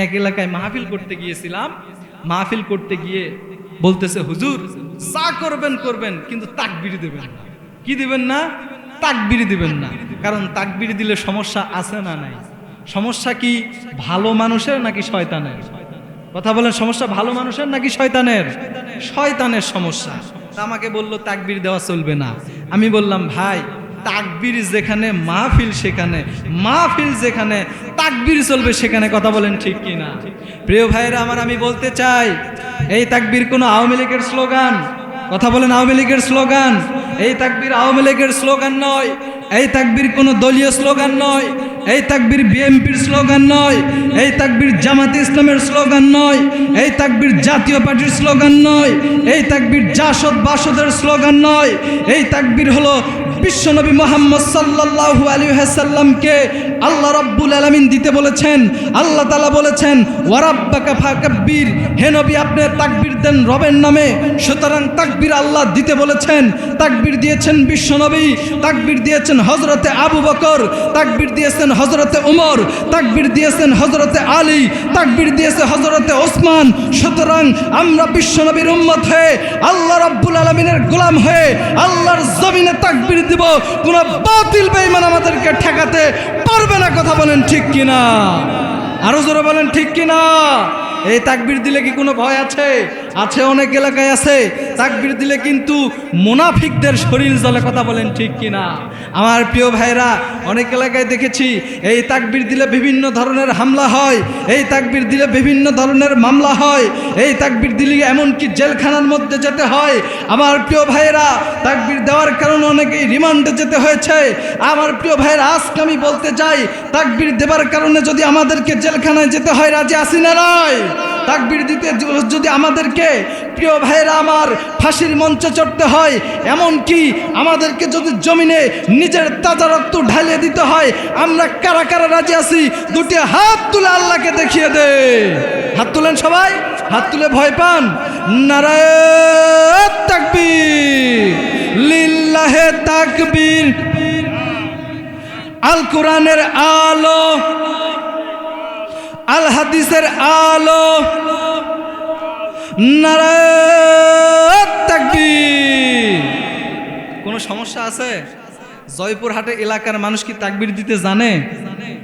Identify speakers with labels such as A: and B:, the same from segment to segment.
A: এক এলাকায় মাহফিল করতে গিয়েছিলাম। মাহফিল করতে গিয়ে বলতেছে, হুজুর যা করবেন করবেন, কিন্তু তাকবীর দিবেন না। কি দিবেন না? তাকবীর দিবেন না। কারণ তাকবীর দিলে সমস্যা আছে না নাই? সমস্যা কি ভালো মানুষের নাকি শয়তানের? কথা বলেন, সমস্যা ভালো মানুষের নাকি শয়তানের? শয়তানের সমস্যা। তা আমাকে বলল তাকবীর দেওয়া চলবে না। আমি বললাম, ভাই তাকবীর যেখানে মাহফিল সেখানে, মাহফিল যেখানে তাকবীর চলবে সেখানে। কথা বলেন ঠিক কি না? প্রিয় ভাইরা আমার, আমি বলতে চাই, এই তাকবীর কোনো আওয়ামী লীগের স্লোগান। কথা বলেন, আওয়ামী লীগের স্লোগান। এই তাকবীর আওয়ামী লীগের স্লোগান নয়। এই তাকবীর কোনো দলীয় স্লোগান নয়। এই তাকবীর বিএনপির স্লোগান নয়। এই তাকবীর জামাতে ইসলামের স্লোগান নয়। এই তাকবীর জাতীয় পার্টির স্লোগান নয়। এই তাকবীর জাসদ বাসদের স্লোগান নয়। এই তাকবীর হলো বিশ্বনবী মুহাম্মদ সাল্লাল্লাহু আলাইহি ওয়াসাল্লামকে আল্লাহ রাব্বুল আলামিন দিতে বলেছেন। আল্লাহ তাআলা বলেছেন, ওয়া রাব্বাকা ফাকাব্বির, হে নবী আপনি তাকবীর দেন রবের নামে। সুতরাং তাকবীর আল্লাহ দিতে বলেছেন। তাকবীর দিয়েছেন বিশ্বনবী, তাকবীর দিয়েছেন হযরতে আবু বকর, তাকবীর দিয়েছেন হযরতে উমর, তাকবীর দিয়েছেন হযরতে আলী, তাকবীর দিয়েছে হযরতে ওসমান। সুতরাং আমরা বিশ্বনবীর উম্মত হয়ে, আল্লাহ রাব্বুল আলামিনের গোলাম হয়ে আল্লাহর জমিনে তাকবীর দিব। কোন বাতিল বেঈমান আমাদেরকে ঠেকাতে পারবে না। কথা বলেন ঠিক কিনা? আরো জোরে বলেন ঠিক কিনা? এই তাকবীর দিলে কি কোনো ভয় আছে? আছে, অনেক এলাকায় আছে। তাকবীর দিলে কিন্তু মুনাফিকদের শরীর জ্বলে। কথা বলেন ঠিক কিনা? আমার প্রিয় ভাইরা, অনেক এলাকায় দেখেছি এই তাকবীর দিলে বিভিন্ন ধরনের হামলা হয়, এই তাকবীর দিলে বিভিন্ন ধরনের মামলা হয়, এই তাকবীর দিলে এমনকি জেলখানার মধ্যে যেতে হয়। আমার প্রিয় ভাইরা, তাকবীর দেওয়ার কারণে অনেকেই রিমান্ডে যেতে হয়েছে। আমার প্রিয় ভাইরা, আজকে আমি বলতে চাই, তাকবীর দেবার কারণে যদি আমাদেরকে জেলখানায় যেতে হয়, রাজি আছি না নাই? তাকবীর দিতে যদি আমাদেরকে, প্রিয় ভাইরা আমার, ফাঁসির মঞ্চে চড়তে হয়, এমনকি আমাদেরকে যদি জমিনে নিজের তাজা রক্ত ঢালিয়ে দিতে হয়, আমরা কারা কারা রাজি আছি? দুটি হাত তুলে আল্লাহকে দেখিয়ে দে। হাত তুলেন সবাই, হাত তুলে ভয় পান। নারায়ে তাকবীর, লিল্লাহে তাকবীর। আল কোরআনের আলো, আল হাদিসের আলো, নারায়ে তাকবীর। কোনো সমস্যা আছে? জয়পুরহাটে এলাকার মানুষ কি তাকবীর দিতে জানে?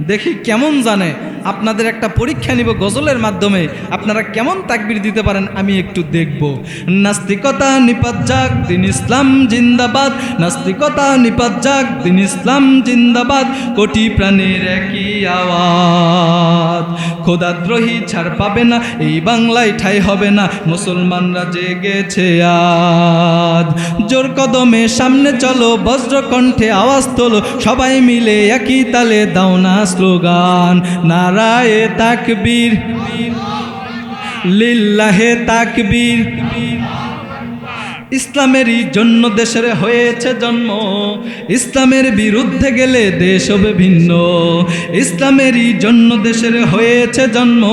A: দেখি কেমন জানে। আপনাদের একটা পরীক্ষা নিব গজলের মাধ্যমে, আপনারা কেমন তাকবীর দিতে পারেন আমি একটু দেখব। নাস্তিকতা নিপাত যাক, দিন ইসলাম জিন্দাবাদ। নাস্তিকতা নিপাত যাক, দিন ইসলাম জিন্দাবাদ। কোটি প্রাণের একই আওয়াজ, খোদাদ্রোহী ছাড় পাবে না, এই বাংলায় ঠাঁই হবে না। মুসলমানরা জেগেছে আজ, জোর কদমে সামনে চলো, বজ্র কণ্ঠে আওয়াজ তোলো, সবাই মিলে একই তালে দাও না স্লোগান। নারায়ে তাকবীর, লিল্লাহে তাকবীর। ইসলামেরই জন্য দেশের হয়েছে জন্ম, ইসলামের বিরুদ্ধে গেলে দেশ হবে ভিন্ন। ইসলামেরই জন্য দেশের হয়েছে জন্ম,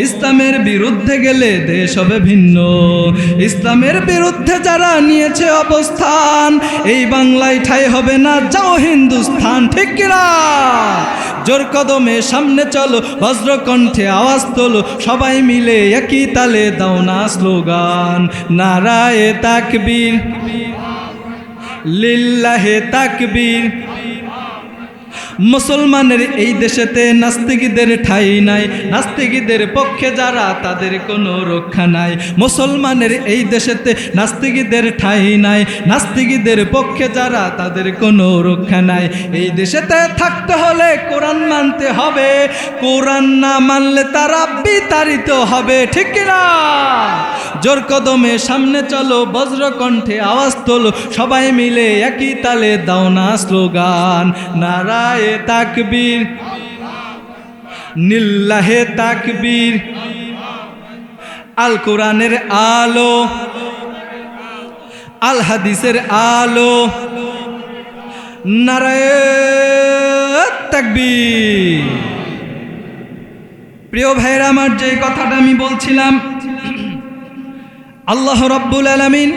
A: ইসলামের বিরুদ্ধে গেলে দেশ হবে ভিন্ন। ইসলামের বিরুদ্ধে যারা নিয়েছে অবস্থান, এই বাংলায় ঠাঁই হবে না, যাও হিন্দুস্থান। ঠিক কিনা? জোর কদমে সামনে চলো, বজ্র কণ্ঠে আওয়াজ তোলো, সবাই মিলে একই তালে দাও না স্লোগান। নারায়ে তাকবীর, লিল্লাহে তাকবীর। মুসলমানের এই দেশেতে নাস্তিকদের ঠাঁই নাই, নাস্তিকদের পক্ষে যারা তাদের কোনো রক্ষা নাই। মুসলমানের এই দেশেতে নাস্তিকদের ঠাঁই নাই, নাস্তিকদের পক্ষে যারা তাদের কোনো রক্ষা নাই। এই দেশেতে থাকতে হলে কোরআন মানতে হবে, কোরআন না মানলে তারা বিতাড়িত হবে। ঠিক কিনা? জোর কদমে সামনে চলো, বজ্র কণ্ঠে আওয়াজ তোলো, সবাই মিলে একই তালে দাও না স্লোগান। নারায়ে তাকবীর, লিল্লাহে তাকবীর। আল কোরআনের আলো, আল হাদিসের আলো, নারায়ে তাকবীর। প্রিয় ভাইরা আমার, যে কথাটা আমি বলছিলাম, আল্লাহ রাব্বুল আলামিন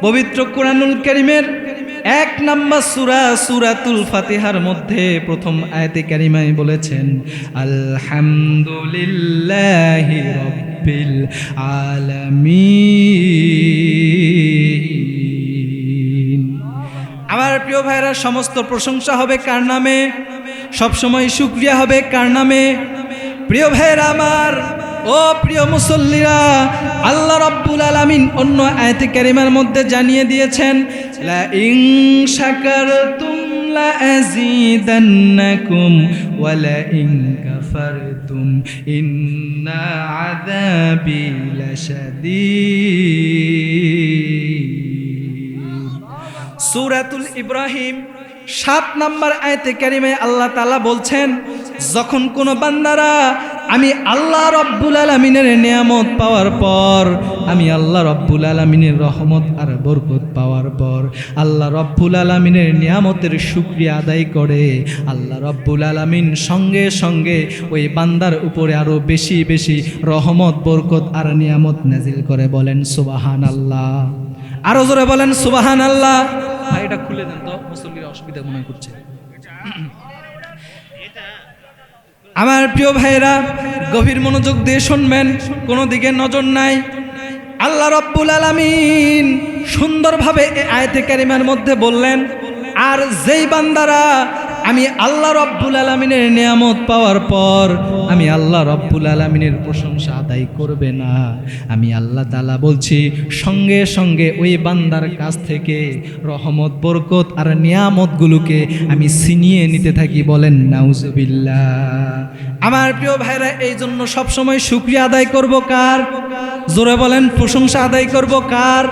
A: পবিত্র কোরআনুল কারীমের এক নাম্বার সূরা সূরাতুল ফাতিহার মধ্যে প্রথম আয়াতে কারিমায় বলেছেন আলহামদুলিল্লাহি রাব্বিল আলামিন। আমার প্রিয় ভাইরা, সমস্ত প্রশংসা হবে কার নামে? সবসময় শুকরিয়া হবে কার নামে? প্রিয় ভাইরা আমার, ও প্রিয় মুসল্লিরা, আল্লাহ রাব্বুল আলামিন অন্য আয়াতে কারিমার মধ্যে জানিয়ে দিয়েছেন লা ইন শাকারতুম লা আযীদান্নাকুম ওয়া লা ইন কাফারতুম ইন্না আযাবি লাশাদীদ। সূরাতুল ইব্রাহিম 7 নম্বর আয়াতে কারিমায় আল্লাহ তাআলা বলছেন, যখন কোন বান্দারা আমি আল্লাহ রাব্বুল আলামিনের নিয়ামত পাওয়ার পর, আমি আল্লাহ রাব্বুল আলামিনের রহমত আর বরকত পাওয়ার পর আল্লাহ রাব্বুল আলামিনের নিয়ামতের শুকরিয়া আদায় করে, আল্লাহ রাব্বুল আলামিন সঙ্গে সঙ্গে ওই বান্দার উপরে আরো বেশি বেশি রহমত, বরকত আর নিয়ামত নাজিল করে। বলেন সুবহানাল্লাহ। আরো জোরে বলেন সুবহানাল্লাহ। ভাই এটা খুলে দেন তো, মুসল্লিরা অসুবিধা মনে করছে। আমার প্রিয় ভাইরা, গভীর মনোযোগ দিয়ে শুনবেন, কোনো দিকে নজর নাই। আল্লাহ রাব্বুল আলামিন সুন্দরভাবে এই আয়াতে কারিমার মধ্যে বললেন, আর যেই বান্দারা আমি আল্লাহ রাব্বুল আলামিনের নিয়ামত পাওয়ার পর আমি আল্লাহ রাব্বুল আলামিনের প্রশংসা আদায় করবে না, আমি আল্লাহ তাআলা বলছি সঙ্গে সঙ্গে ওই বান্দার কাছ থেকে রহমত, বরকত আর নিয়ামতগুলোকে আমি ছিনিয়ে নিতে থাকি। বলেন নাউজুবিল্লাহ। আমার প্রিয় ভাইরা, এই জন্য সবসময় শুকরিয়া আদায় করব কার? জোরে বলেন, প্রশংসা আদায় করব কার?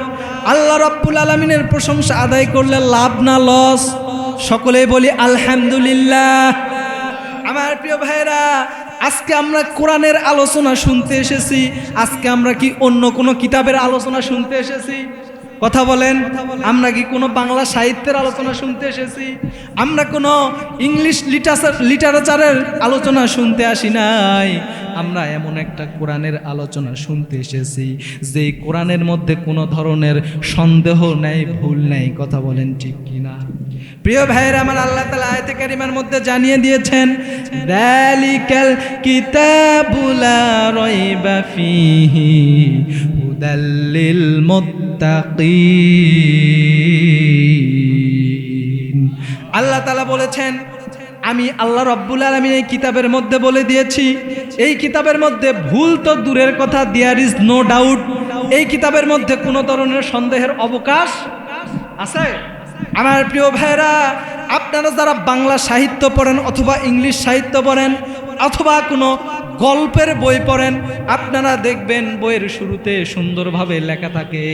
A: আল্লাহ রাব্বুল আলামিনের প্রশংসা আদায় করলে লাভ না লস? সকলেই বলি আলহামদুলিল্লাহ। আমার প্রিয় ভাইরা, আজকে আমরা কোরআনের আলোচনা শুনতে এসেছি, আজকে আমরা কি অন্য কোনো কিতাবের আলোচনা শুনতে এসেছি? কথা বলেন, আমরা কি কোনো বাংলা সাহিত্যের আলোচনা শুনতে এসেছি? আমরা কোনো ইংলিশ লিটারেচারের আলোচনা শুনতে আসি নাই। আমরা এমন একটা কোরআনের আলোচনা শুনতে এসেছি যে কোরআনের মধ্যে কোনো ধরনের সন্দেহ নেই, ভুল নেই। কথা বলেন ঠিক কিনা? প্রিয় ভাইয়েরা আমার, আল্লাহ তাআলা আয়াতে কারিমার মধ্যে জানিয়ে দিয়েছেন যালিকাল কিতাবু লা রাইবা ফীহি হুদাল লিল মুত্তাকিন। আল্লাহ তাআলা বলেছেন, আমি আল্লাহ রাব্বুল আলামিন এই কিতাবের মধ্যে বলে দিয়েছি, এই কিতাবের মধ্যে ভুল তো দূরের কথা, দেয়ার ইজ নো ডাউট, এই কিতাবের মধ্যে কোনো ধরনের সন্দেহের অবকাশ আছে? আমার প্রিয় ভাইরা, আপনারা যারা বাংলা সাহিত্য পড়েন অথবা ইংলিশ সাহিত্য পড়েন অথবা কোনো গল্পের বই পড়েন, আপনারা দেখবেন বইয়ের শুরুতে সুন্দরভাবে লেখা থাকে,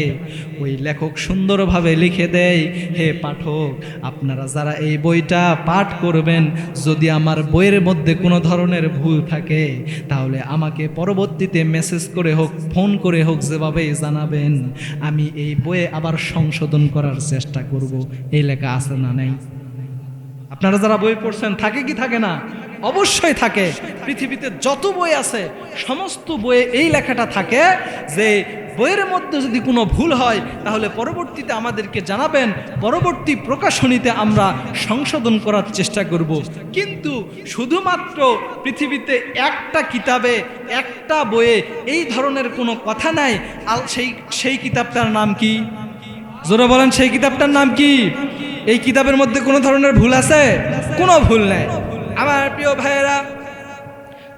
A: ওই লেখক সুন্দরভাবে লিখে দেয়, হে পাঠক, আপনারা যারা এই বইটা পাঠ করবেন, যদি আমার বইয়ের মধ্যে কোনো ধরনের ভুল থাকে তাহলে আমাকে পরবর্তীতে মেসেজ করে হোক, ফোন করে হোক, যেভাবেই জানাবেন, আমি এই বইয়ে আবার সংশোধন করার চেষ্টা করব। এই লেখা আছে না নাই? আপনারা যারা বই পড়ছেন, থাকে কি থাকে না? অবশ্যই থাকে। পৃথিবীতে যত বই আছে সমস্ত বইয়ে এই লেখাটা থাকে যে বইয়ের মধ্যে যদি কোনো ভুল হয় তাহলে পরবর্তীতে আমাদেরকে জানাবেন, পরবর্তী প্রকাশনীতে আমরা সংশোধন করার চেষ্টা করব। কিন্তু শুধুমাত্র পৃথিবীতে একটা কিতাবে, একটা বইয়ে এই ধরনের কোনো কথা নাই। সেই কিতাবটার নাম কি? জোরে বলেন, সেই কিতাবটার নাম কি? এই কিতাবের মধ্যে কোনো ধরনের ভুল আছে? কোনো ভুল নাই। আমার প্রিয় ভাইয়েরা,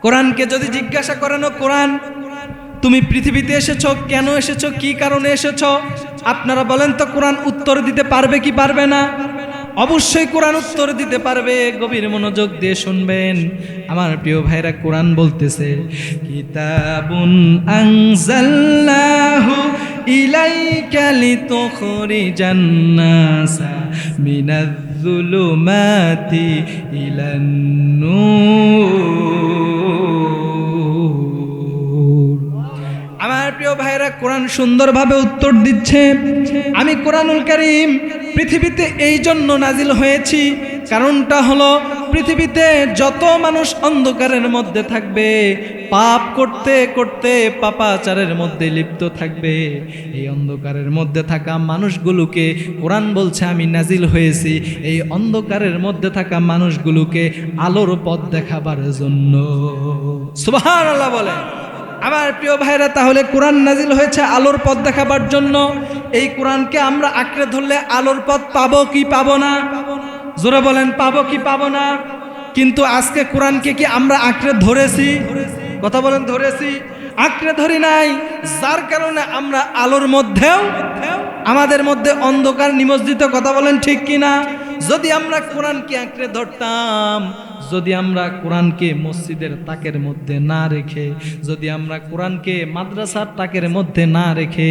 A: কোরআনকে যদি জিজ্ঞাসা করেন, কোরআন তুমি পৃথিবীতে এসেছো, কেন এসেছো, কি কারণে এসেছো, আপনারা বলেন তো কোরআন উত্তর দিতে পারবে কি পারবে না? অবশ্যই কোরআন উত্তর দিতে পারবে। গভীর মনোযোগ দিয়ে শুনবেন আমার প্রিয় ভাইরা, কোরআন বলতেছে কিতাবুন আনজালনাহু ইলাইকা লিতুখরিজান নাসা মিনাজ-যুলুমাতি ইলান-নূর। আমার প্রিয় ভাইরা, কোরআন সুন্দরভাবে উত্তর দিচ্ছে, আমি কোরআনুল কারীম পৃথিবীতে এই জন্য নাজিল হয়েছি, কারণটা হলো পৃথিবীতে যত মানুষ অন্ধকারের মধ্যে থাকবে পাপ করতে করতে পাপাচারের মধ্যে লিপ্ত থাকবে। এই অন্ধকারের মধ্যে থাকা মানুষগুলোকে কোরআন বলছে আমি নাজিল হয়েছি এই অন্ধকারের মধ্যে থাকা মানুষগুলোকে আলোর পথ দেখাবার জন্য। সুবহানাল্লাহ বলে। আমার প্রিয় ভাইরা, তাহলে কোরআন নাজিল হয়েছে আলোর পথ দেখাবার জন্য। এই কোরআনকে আমরা আঁকড়ে ধরলে আলোর পথ পাবো কি পাবো না? জোরে বলেন, পাবো কি পাবো না? কিন্তু আজকে কোরআনকে কি আমরা আঁকড়ে ধরেছি? কথা বলেন, ধরেছি? আঁকড়ে ধরি নাই, যার কারণে আমরা আলোর মধ্যেও আমাদের মধ্যে অন্ধকার নিমজ্জিত। কথা বলেন ঠিক কিনা? যদি আমরা কোরআনকে আঁকড়ে ধরতাম, যদি আমরা কোরআনকে মসজিদের তাকের মধ্যে না রেখে, যদি আমরা কোরআনকে মাদ্রাসার তাকের মধ্যে না রেখে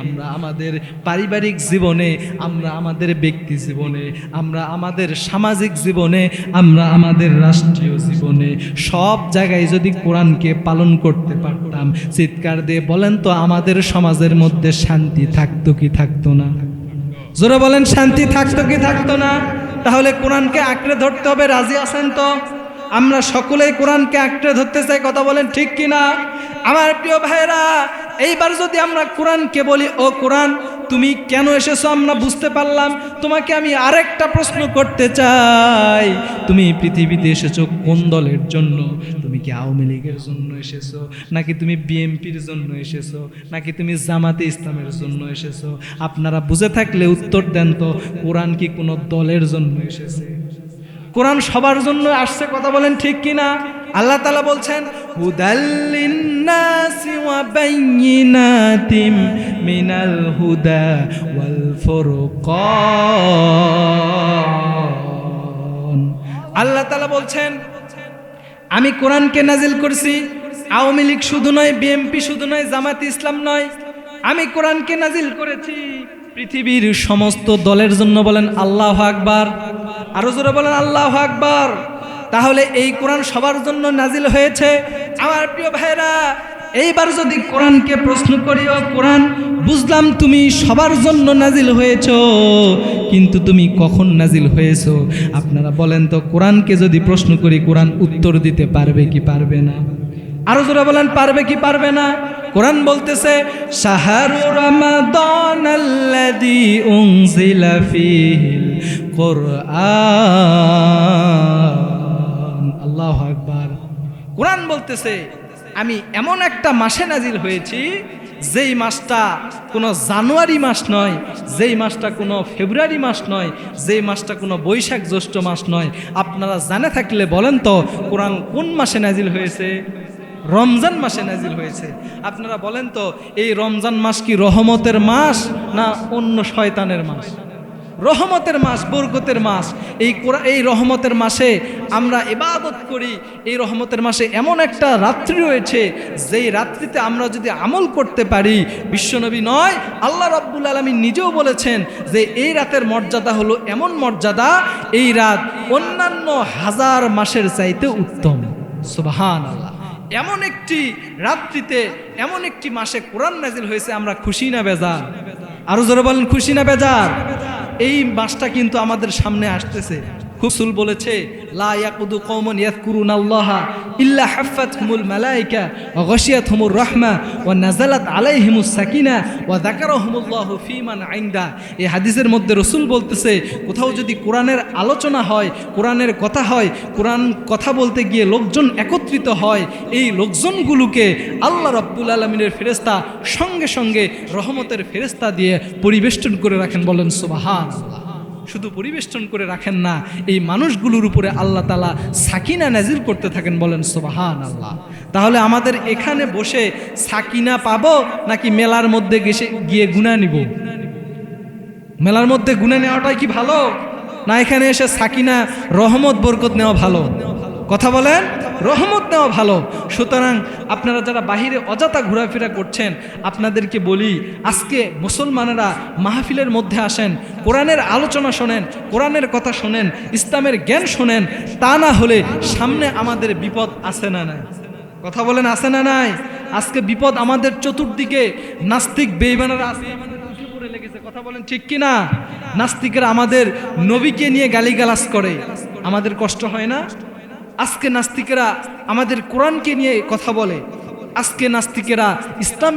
A: আমরা আমাদের পারিবারিক জীবনে, আমরা আমাদের ব্যক্তি জীবনে, আমরা আমাদের সামাজিক জীবনে, আমরা আমাদের রাষ্ট্রীয় জীবনে সব জায়গায় যদি কোরআনকে পালন করতে পারতাম, চিৎকার দিয়ে বলেন তো আমাদের সমাজের মধ্যে শান্তি থাকতো কি থাকতো না? জোরে বলেন, শান্তি থাকতো কি থাকতো না? তাহলে কোরআনকে আঁকড়ে ধরতে হবে, রাজি আছেন তো? আমরা সকলেই কোরআনকে আঁকড়ে ধরতে চাই। কথা বলেন ঠিক কিনা? আমার প্রিয় ভাইরা, এইবার যদি আমরা কোরআনকে বলি ও কোরআন তুমি কেন এসেছো আমরা বুঝতে পারলাম, তোমাকে আমি আরেকটা প্রশ্ন করতে চাই, তুমি পৃথিবীতে এসেছো কোন দলের জন্য? তুমি কি আওয়ামী লীগের জন্য এসেছো, নাকি তুমি বিএনপির জন্য এসেছো, নাকি তুমি জামাতে ইসলামের জন্য এসেছো? আপনারা বুঝে থাকলে উত্তর দেন তো, কোরআন কি কোনো দলের জন্য এসেছে? কোরআন সবার জন্য আসছে। কথা বলেন ঠিক কিনা? আল্লাহ তাআলা বলছেন হুদাল্লিন নাসি ওয়া বাইয়িনাতিম মিনাল হুদা ওয়াল ফুরকান। আল্লাহ তাআলা বলছেন আমি কোরআনকে নাজিল করছি আওয়ামী লীগ শুধু নয়, বিএনপি শুধু নয়, জামাতে ইসলাম নয়, আমি কোরআনকে নাজিল করেছি পৃথিবীর সমস্ত দলের জন্য। বলেন আল্লাহু আকবার। আরো জোরে বলেন আল্লাহু আকবার। তাহলে এই কোরআন সবার জন্য নাজিল হয়েছে। আমার প্রিয় ভাইরা, এইবার যদি কোরআনকে প্রশ্ন করি ও কোরআন বুঝলাম তুমি সবার জন্য নাজিল হয়েছো, কিন্তু তুমি কখন নাজিল হয়েছো? আপনারা বলেন তো, কোরআনকে যদি প্রশ্ন করি কোরআন উত্তর দিতে পারবে কি পারবে না? আরো জোরে বলেন, পারবে কি পারবে না? কোরআন বলতেছে শাহরু রমাদানাল্লাযী উনজিলা ফীহিল কুরআন। আল্লাহু আকবার। কোরআন বলতেছে আমি এমন একটা মাসে নাজিল হয়েছি যেই মাসটা কোনো জানুয়ারি মাস নয়, যেই মাসটা কোনো ফেব্রুয়ারি মাস নয়, যেই মাসটা কোনো বৈশাখ জ্যৈষ্ঠ মাস নয়। আপনারা জানে থাকলে বলেন তো কোরআন কোন মাসে নাজিল হয়েছে? রমজান মাসে নাজিল হয়েছে। আপনারা বলেন তো এই রমজান মাস কি রহমতের মাস না অন্য শয়তানের মাস? রহমতের মাস, বরকতের মাস। এই রহমতের মাসে আমরা ইবাদত করি। এই রহমতের মাসে এমন একটা রাত্রি রয়েছে যেই রাত্রিতে আমরা যদি আমল করতে পারি, বিশ্বনবী নয় আল্লাহ রাব্বুল আলামিন নিজেও বলেছেন যে এই রাতের মর্যাদা হলো এমন মর্যাদা, এই রাত অন্যান্য হাজার মাসের চাইতে উত্তম। সুবহানাল্লাহ। এমন একটি রাত্রিতে, এমন একটি মাসে কোরআন নাজিল হয়েছে, আমরা খুশি না বেজার? আরো জোরে বলেন, খুশি না বেজার? এই মাসটা কিন্তু আমাদের সামনে আসতেছে। রাসূল বলেছে লা ইয়াকুদু কওমুন ইয়াযকুরুনাল্লাহা ইল্লা হাফাতহুমুল মালায়েকা ওয়া গাশিয়াতহুমুর রাহমা ওয়া নাযালাত আলাইহিমুস সাকিনা ওয়া যাকারাহুমুল্লাহু ফীমান ইনদা। এই হাদিসের মধ্যে রাসূল বলতেছে কোথাও যদি কোরআনের আলোচনা হয়, কোরআনের কথা হয়, কোরআন কথা বলতে গিয়ে লোকজন একত্রিত হয়, এই লোকজনগুলোকে আল্লাহ রাব্বুল আলামিনের ফেরেশতা সঙ্গে সঙ্গে রহমতের ফেরেশতা দিয়ে পরিবেষ্টন করে রাখেন। বলেন সুবহানাল্লাহ। শুধু পরিবেষ্টন করে রাখেন না, এই মানুষগুলোর উপরে আল্লাহ তাআলা সাকিনা নাজিল করতে থাকেন। বলেন সুবহানাল্লাহ। তাহলে আমাদের এখানে বসে সাকিনা পাবো নাকি মেলার মধ্যে গিয়ে গুনাহ নিব? মেলার মধ্যে গুনাহ নেওয়াটাই কি ভালো, না এখানে এসে সাকিনা রহমত বরকত নেওয়া ভালো? কথা বলেন, রহমত নেওয়া ভালো। সুতরাং আপনারা যারা বাহিরে অযথা ঘোরাফেরা করছেন, আপনাদেরকে বলি আজকে মুসলমানেরা মাহফিলের মধ্যে আসেন, কোরআনের আলোচনা শোনেন, কোরআনের কথা শোনেন, ইসলামের জ্ঞান শোনেন। তা না হলে সামনে আমাদের বিপদ আছে না নাই? কথা বলেন, আছে না নাই? আজকে বিপদ আমাদের চতুর্দিকে। নাস্তিক বেঈমানেরা আছে আমাদের মুখে পড়ে লেগেছে। কথা বলেন ঠিক কিনা? নাস্তিকরা আমাদের নবীকে নিয়ে গালিগালাজ করে, আমাদের কষ্ট হয় না? আজকে নাস্তিকেরা আমাদের কোরআনকে নিয়ে কথা বলে, আজকে নাস্তিকেরা ইসলাম